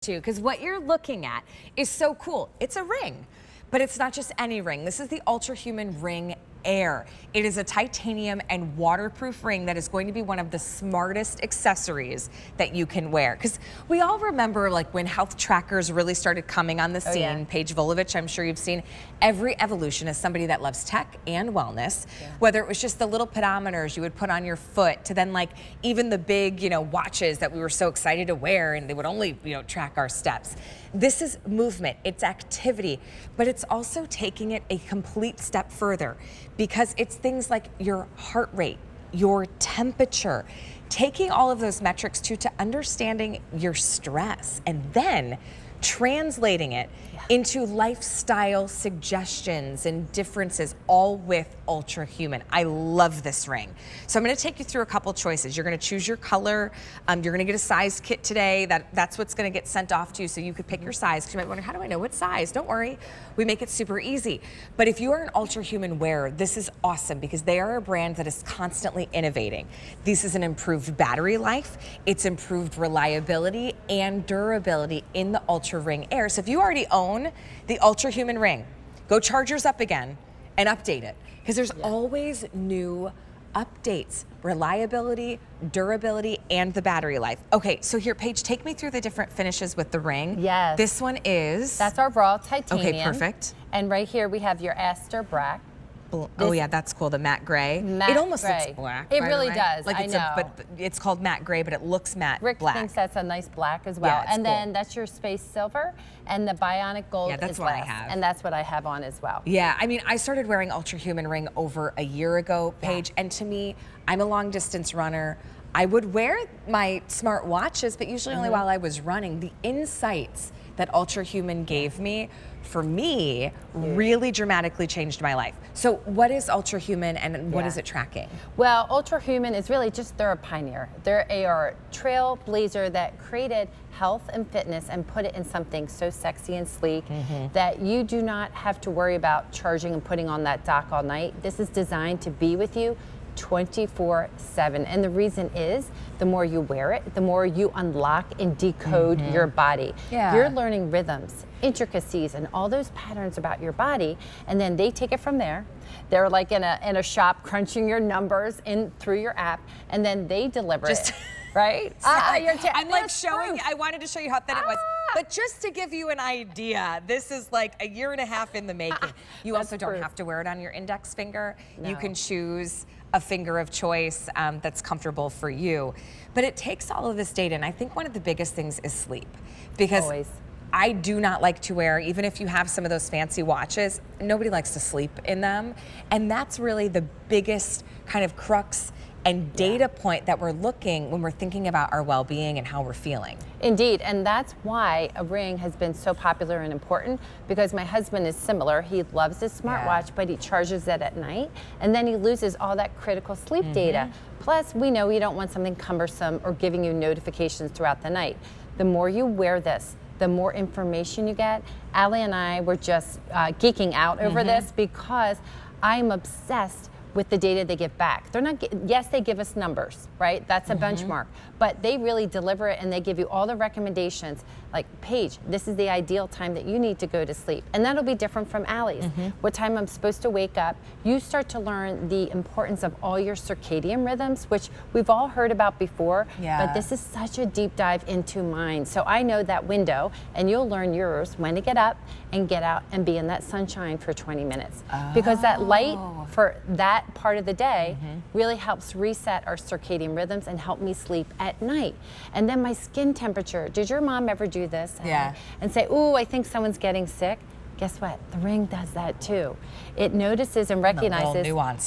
too, because what you're looking at is so cool. It's a ring, but it's not just any ring. This is the Ultrahuman Ring Air. It is a titanium and waterproof ring that is going to be one of the smartest accessories that you can wear. Because we all remember like when health trackers really started coming on the scene. Yeah. Paige Volovich, I'm sure you've seen every evolution as somebody that loves tech and wellness. Yeah. Whether it was just the little pedometers you would put on your foot to then like even the big, watches that we were so excited to wear and they would only, track our steps. This is movement, it's activity, but it's also taking it a complete step further because it's things like your heart rate, your temperature, taking all of those metrics to understanding your stress and then translating it into lifestyle suggestions and differences, all with Ultrahuman. I love this ring. So I'm gonna take you through a couple choices. You're gonna choose your color. You're gonna get a size kit today. That's what's gonna get sent off to you so you could pick your size. Because you might wonder, how do I know what size? Don't worry, we make it super easy. But if you are an Ultrahuman wearer, this is awesome because they are a brand that is constantly innovating. This is an improved battery life, it's improved reliability and durability in the Ultra Ring Air. So if you already own the Ultrahuman ring, go charge yours up again and update it because there's always new updates, reliability, durability, and the battery life. Okay, so here, Paige, take me through the different finishes with the ring. Yes. This one is? That's our raw titanium. Okay, perfect. And right here we have your aster black. Oh yeah, that's cool, the matte gray. Matte it almost gray. looks black. It by really the way. does, Like I it's know. but it's called matte gray, but it looks matte Rick black. thinks that's a nice black as well. Yeah, it's and cool. then that's your space silver, and the bionic gold Yeah, that's is what I last. have. And that's what I have on as well. Yeah, I mean, I started wearing Ultrahuman ring over a year ago, Paige, and to me, I'm a long distance runner. I would wear my smart watches, but usually only while I was running. The insights that Ultrahuman gave me, for me, really dramatically changed my life. So what is Ultrahuman and what is it tracking? Well, Ultrahuman is really just, they're a pioneer. They're a trailblazer that created health and fitness and put it in something so sexy and sleek that you do not have to worry about charging and putting on that dock all night. This is designed to be with you 24/7. And the reason is, the more you wear it, the more you unlock and decode your body. Yeah. You're learning rhythms, intricacies, and all those patterns about your body, and then they take it from there. They're like in a shop crunching your numbers in through your app, and then they deliver it. Right? I'm like showing, I wanted to show you how thin it was. But just to give you an idea, this is like a year and a half in the making. You also don't have to wear it on your index finger. No. You can choose a finger of choice that's comfortable for you. But it takes all of this data, and I think one of the biggest things is sleep. Because I do not like to wear, even if you have some of those fancy watches, nobody likes to sleep in them. And that's really the biggest kind of crux and data point that we're looking when we're thinking about our well-being and how we're feeling. Indeed, and that's why a ring has been so popular and important, because my husband is similar. He loves his smartwatch, but he charges it at night, and then he loses all that critical sleep data. Plus, we know you don't want something cumbersome or giving you notifications throughout the night. The more you wear this, the more information you get. Allie and I were just geeking out over this because I'm obsessed with the data they give back. They're not, yes, they give us numbers, right? That's a benchmark, but they really deliver it and they give you all the recommendations. Like, Paige, this is the ideal time that you need to go to sleep. And that'll be different from Allie's. What time I'm supposed to wake up. You start to learn the importance of all your circadian rhythms, which we've all heard about before, but this is such a deep dive into mine. So I know that window, and you'll learn yours, when to get up and get out and be in that sunshine for 20 minutes. Because that light for that part of the day really helps reset our circadian rhythms and help me sleep at night. And then my skin temperature. Did your mom ever do this? And say, ooh, I think someone's getting sick. Guess what? The ring does that too. It notices and recognizes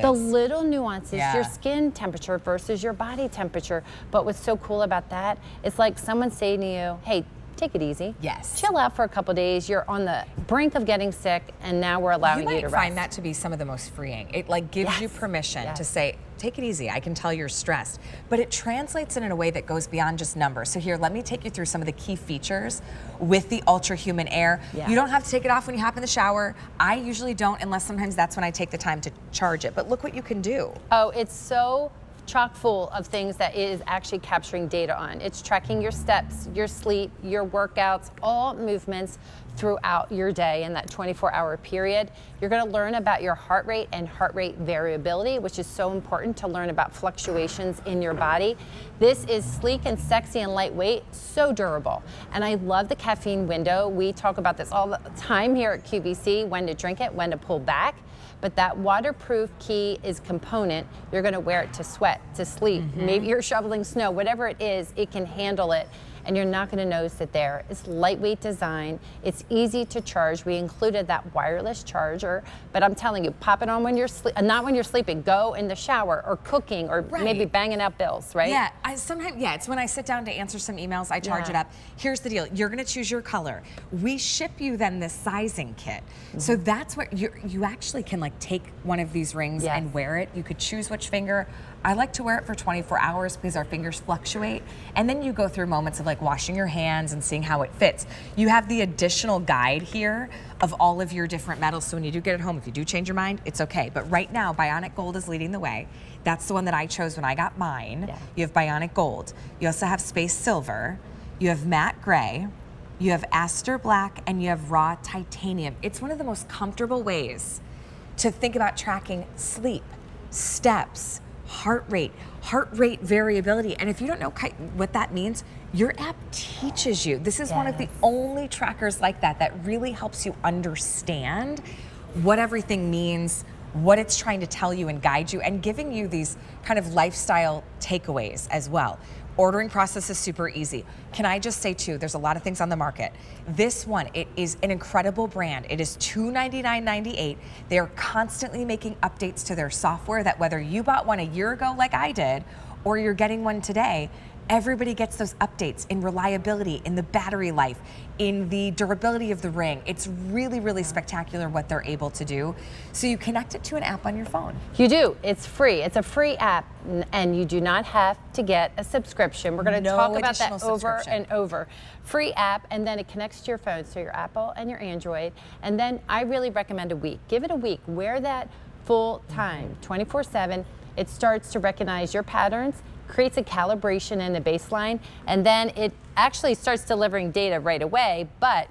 the little nuances, your skin temperature versus your body temperature. But what's so cool about that, it's like someone saying to you, hey, take it easy. Chill out for a couple days. You're on the brink of getting sick, and now we're allowing you to rest. You might find that to be some of the most freeing. It like gives you permission to say, take it easy. I can tell you're stressed. But it translates it in a way that goes beyond just numbers. So here, let me take you through some of the key features with the Ultrahuman Air. You don't have to take it off when you hop in the shower. I usually don't, unless sometimes that's when I take the time to charge it. But look what you can do. Oh, it's so chock full of things that it is actually capturing data on. It's tracking your steps, your sleep, your workouts, all movements throughout your day in that 24-hour period. You're going to learn about your heart rate and heart rate variability, which is so important to learn about fluctuations in your body. This is sleek and sexy and lightweight, so durable. And I love the caffeine window. We talk about this all the time here at QVC, when to drink it, when to pull back. But that waterproof key is component. You're gonna wear it to sweat, to sleep. Maybe you're shoveling snow, whatever it is, it can handle it. And you're not gonna notice it there. It's lightweight design. It's easy to charge. We included that wireless charger, but I'm telling you, pop it on when you're not when you're sleeping. Go in the shower or cooking or maybe banging out bills, right? Yeah, it's when I sit down to answer some emails, I charge it up. Here's the deal, you're gonna choose your color. We ship you then this sizing kit. So that's where you actually can like take one of these rings and wear it. You could choose which finger. I like to wear it for 24 hours because our fingers fluctuate. And then you go through moments of like washing your hands and seeing how it fits. You have the additional guide here of all of your different metals. So when you do get it home, if you do change your mind, it's okay. But right now, Bionic Gold is leading the way. That's the one that I chose when I got mine. Yeah. You have Bionic Gold. You also have Space Silver. You have Matte Gray. You have Aster Black, and you have Raw Titanium. It's one of the most comfortable ways to think about tracking sleep, steps, heart rate variability. And if you don't know what that means, your app teaches you. This is one of the only trackers like that that really helps you understand what everything means, what it's trying to tell you and guide you, and giving you these kind of lifestyle takeaways as well. Ordering process is super easy. Can I just say too, there's a lot of things on the market. This one, it is an incredible brand. It is $299.98. They are constantly making updates to their software that whether you bought one a year ago like I did, or you're getting one today, everybody gets those updates in reliability, in the battery life, in the durability of the ring. It's really, really spectacular what they're able to do. So you connect it to an app on your phone. You do. It's free. It's a free app, and you do not have to get a subscription. We're going to talk about that over and over. Free app, and then it connects to your phone, so your Apple and your Android. And then I really recommend a week. Give it a week. Wear that full time, 24/7. It starts to recognize your patterns, creates a calibration and a baseline, and then it actually starts delivering data right away, but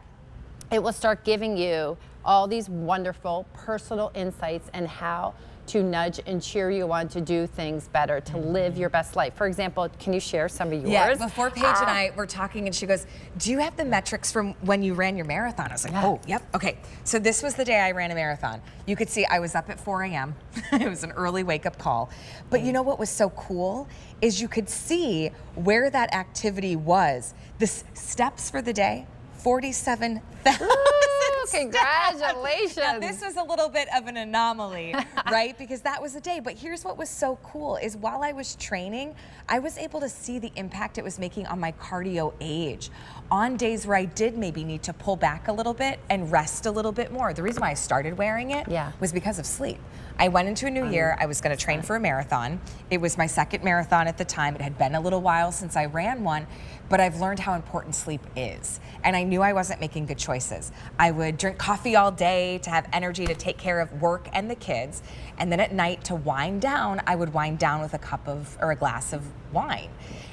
it will start giving you all these wonderful personal insights and how to nudge and cheer you on to do things better, to live your best life. For example, can you share some of yours? Yeah, before Paige and I were talking, and she goes, do you have the metrics from when you ran your marathon? I was like, oh, yep, okay. So this was the day I ran a marathon. You could see I was up at 4 a.m. It was an early wake-up call. But you know what was so cool is you could see where that activity was. The steps for the day, 47,000. Congratulations. Now, this was a little bit of an anomaly, right? Because that was a day. But here's what was so cool is while I was training, I was able to see the impact it was making on my cardio age. On days where I did maybe need to pull back a little bit and rest a little bit more. The reason why I started wearing it was because of sleep. I went into a new year. I was going to train for a marathon. It was my second marathon at the time. It had been a little while since I ran one, but I've learned how important sleep is. And I knew I wasn't making good choices. I would drink coffee all day to have energy to take care of work and the kids. And then at night to wind down, I would wind down with a glass of wine.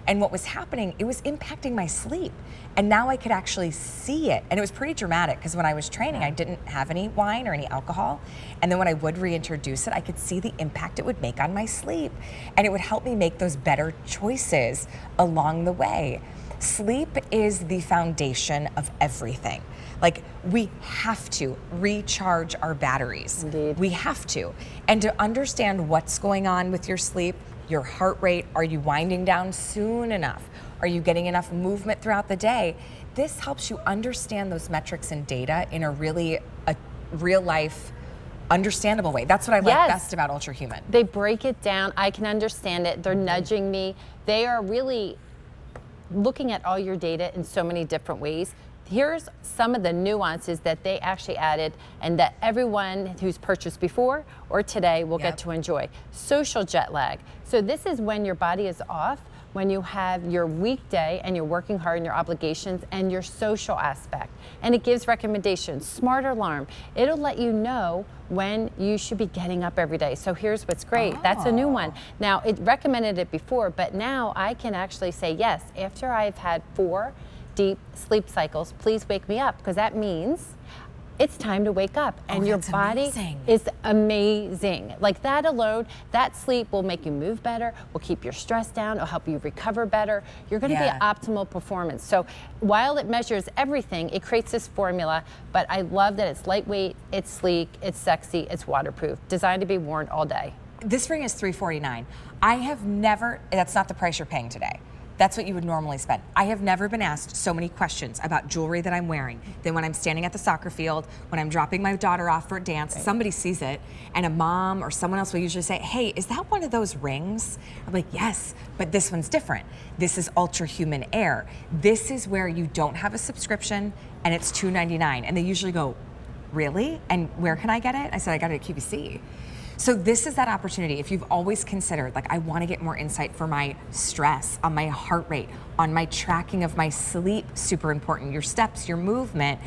And what was happening, it was impacting my sleep. And now I could actually see it. And it was pretty dramatic because when I was training, I didn't have any wine or any alcohol. And then when I would reintroduce it, I could see the impact it would make on my sleep. And it would help me make those better choices along the way. Sleep is the foundation of everything. Like, we have to recharge our batteries. Indeed. We have to. And to understand what's going on with your sleep, your heart rate, are you winding down soon enough? Are you getting enough movement throughout the day? This helps you understand those metrics and data in a real life, understandable way. That's what I like best about Ultrahuman. They break it down. I can understand it. They're nudging me. They are really looking at all your data in so many different ways. Here's some of the nuances that they actually added and that everyone who's purchased before or today will get to enjoy. Social jet lag. So this is when your body is off, when you have your weekday and you're working hard and your obligations and your social aspect. And it gives recommendations. Smart alarm. It'll let you know when you should be getting up every day. So here's what's great. That's a new one. Now, it recommended it before, but now I can actually say, yes, after I've had 4 deep sleep cycles, please wake me up, because that means it's time to wake up, and your body is amazing. Like that alone, that sleep will make you move better, will keep your stress down, it'll help you recover better. You're gonna be at optimal performance. So while it measures everything, it creates this formula, but I love that it's lightweight, it's sleek, it's sexy, it's waterproof, designed to be worn all day. This ring is $349. I have never, that's not the price you're paying today. That's what you would normally spend. I have never been asked so many questions about jewelry that I'm wearing than when I'm standing at the soccer field, when I'm dropping my daughter off for a dance, somebody sees it, and a mom or someone else will usually say, hey, is that one of those rings? I'm like, yes, but this one's different. This is Ultrahuman Air. This is where you don't have a subscription and it's $299. And they usually go, really? And where can I get it? I said, I got it at QVC. So this is that opportunity. If you've always considered, like, I want to get more insight for my stress, on my heart rate, on my tracking of my sleep, super important, your steps, your movement,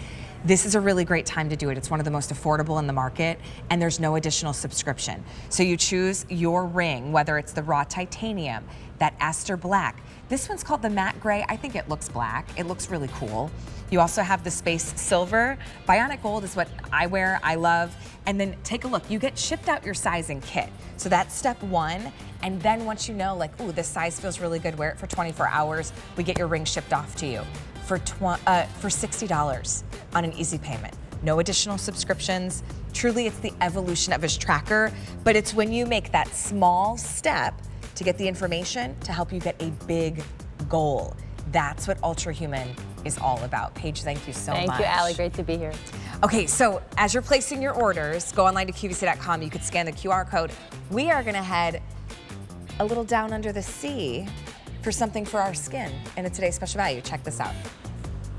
this is a really great time to do it. It's one of the most affordable in the market, and there's no additional subscription. So you choose your ring, whether it's the raw titanium, that Aster black. This one's called the matte gray. I think it looks black. It looks really cool. You also have the space silver. Bionic gold is what I wear, I love. And then take a look, you get shipped out your sizing kit. So that's step 1. And then once you know, like, ooh, this size feels really good, wear it for 24 hours, we get your ring shipped off to you for $60 on an easy payment. No additional subscriptions. Truly, it's the evolution of his tracker, but it's when you make that small step to get the information to help you get a big goal. That's what Ultrahuman is all about. Paige, thank you so much. Thank you, Allie. Great to be here. Okay, so as you're placing your orders, go online to QVC.com. You could scan the QR code. We are gonna head a little down under the sea for something for our skin in a Today's Special Value. Check this out.